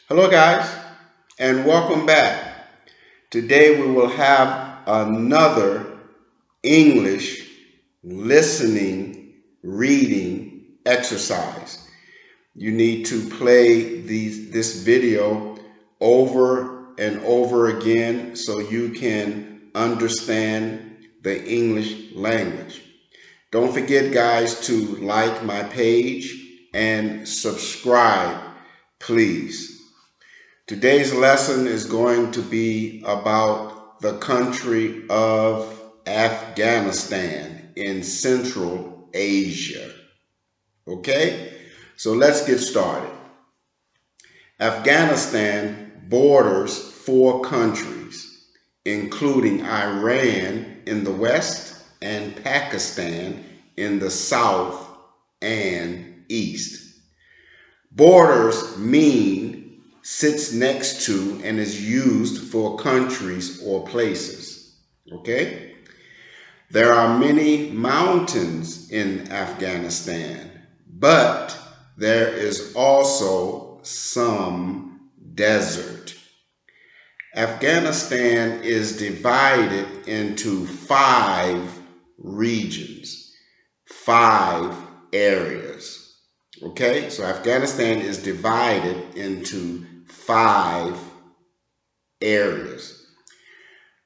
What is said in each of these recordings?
Hello, guys, and welcome back. Today we will have another English listening reading exercise. You need to play this video over and over again so you can understand the English language. Don't forget, guys, to like my page and subscribe, please. Today's lesson is going to be about the country of Afghanistan in Central Asia. Okay? So let's get started. Afghanistan borders four countries, including Iran in the west and Pakistan in the south and east. Borders mean sits next to and is used for countries or places. Okay? There are many mountains in Afghanistan, but there is also some desert. Afghanistan is divided into five regions, five areas. Okay, so Afghanistan is divided into five areas.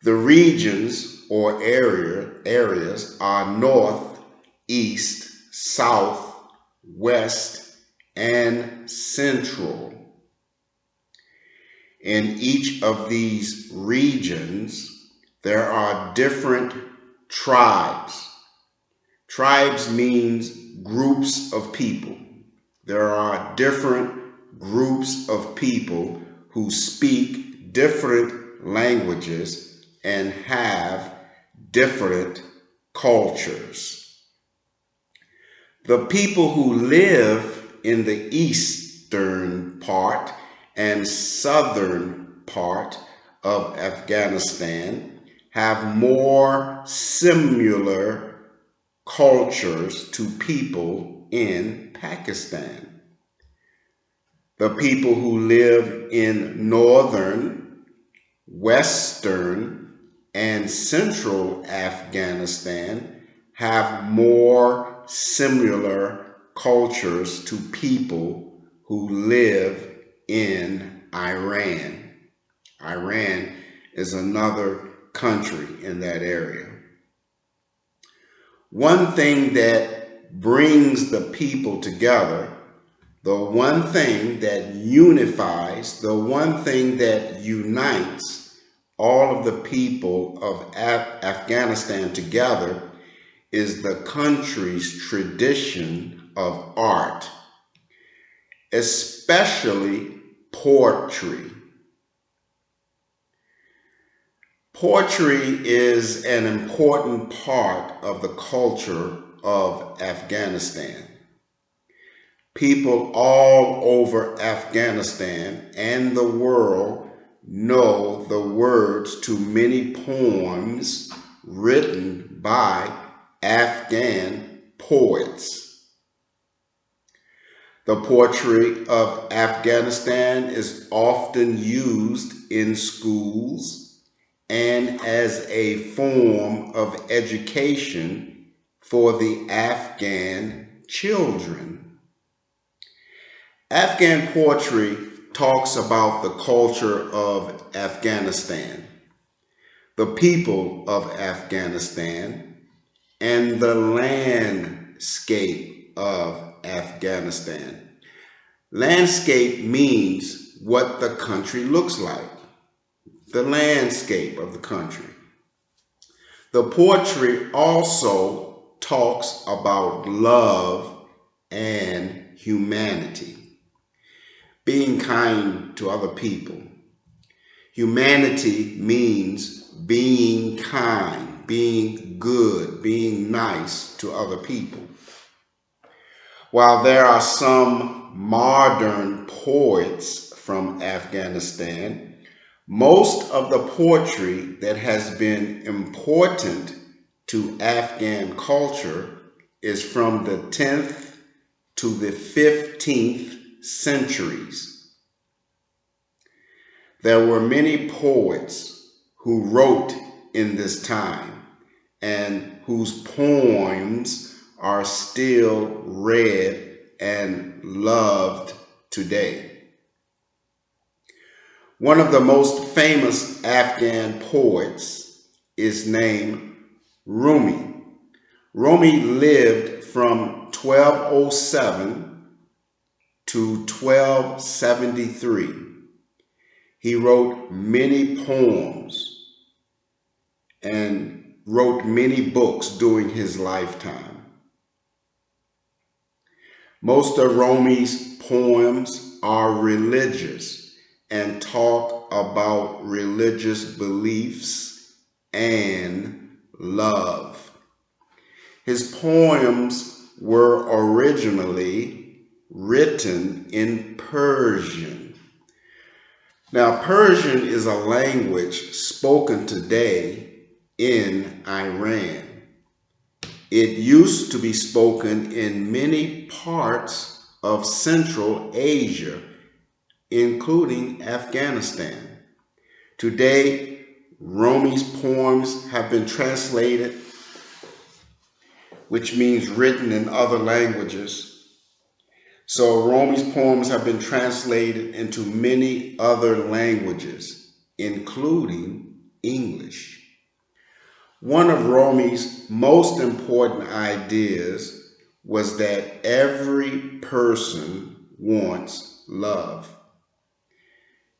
The regions or areas are north, east, south, west, and central. In each of these regions, there are different tribes. Tribes means groups of people. There are different groups of people who speak different languages and have different cultures. The people who live in the eastern part and southern part of Afghanistan have more similar cultures to people in Pakistan. The people who live in northern, western, and central Afghanistan have more similar cultures to people who live in Iran. Iran is another country in that area. One thing that brings the people together, the one thing that unifies, the one thing that unites all of the people of Afghanistan together is the country's tradition of art, especially poetry. Poetry is an important part of the culture of Afghanistan. People all over Afghanistan and the world know the words to many poems written by Afghan poets. The poetry of Afghanistan is often used in schools and as a form of education for the Afghan children. Afghan poetry talks about the culture of Afghanistan, the people of Afghanistan, and the landscape of Afghanistan. Landscape means what the country looks like, the landscape of the country. The poetry also talks about love and humanity, being kind to other people. Humanity means being kind, being good, being nice to other people. While there are some modern poets from Afghanistan, most of the poetry that has been important to Afghan culture is from the 10th to the 15th centuries. There were many poets who wrote in this time and whose poems are still read and loved today. One of the most famous Afghan poets is named Rumi. Rumi lived from 1207 to 1273. He wrote many poems and wrote many books during his lifetime. Most of Rumi's poems are religious and talk about religious beliefs and love. His poems were originally written in Persian. Now, Persian is a language spoken today in Iran. It used to be spoken in many parts of Central Asia, including Afghanistan. Today, Rumi's poems have been translated, which means written in other languages. So Rumi's poems have been translated into many other languages, including English. One of Rumi's most important ideas was that every person wants love.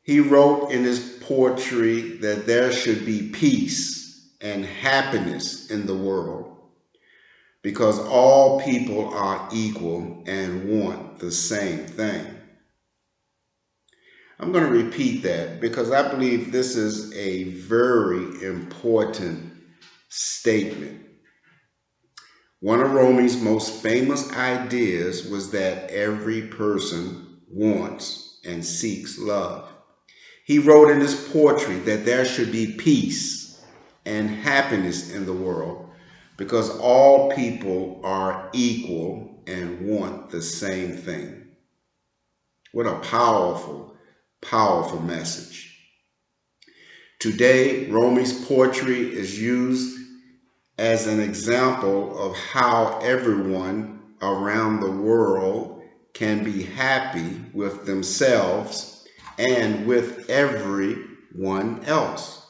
He wrote in his poetry that there should be peace and happiness in the world because all people are equal and want the same thing. I'm going to repeat that because I believe this is a very important statement. One of Rumi's most famous ideas was that every person wants and seeks love. He wrote in his poetry that there should be peace and happiness in the world because all people are equal and want the same thing. What a powerful, powerful message. Today, Rumi's poetry is used as an example of how everyone around the world can be happy with themselves and with everyone else.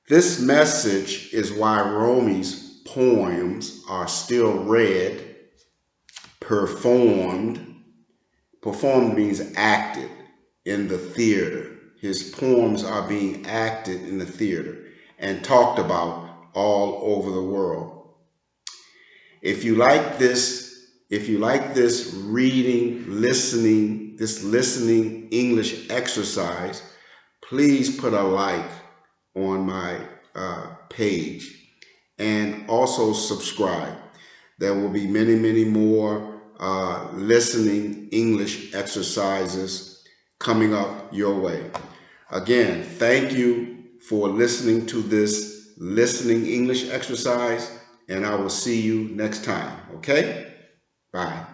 This message is why Rumi's poems are still read, performed. Performed means acted in the theater. His poems are being acted in the theater and talked about all over the world. If you like this reading, listening English exercise, please put a like on my page and also subscribe. There will be many, many more listening English exercises coming up your way. Again, thank you for listening to this listening English exercise, and I will see you next time. Okay? Bye.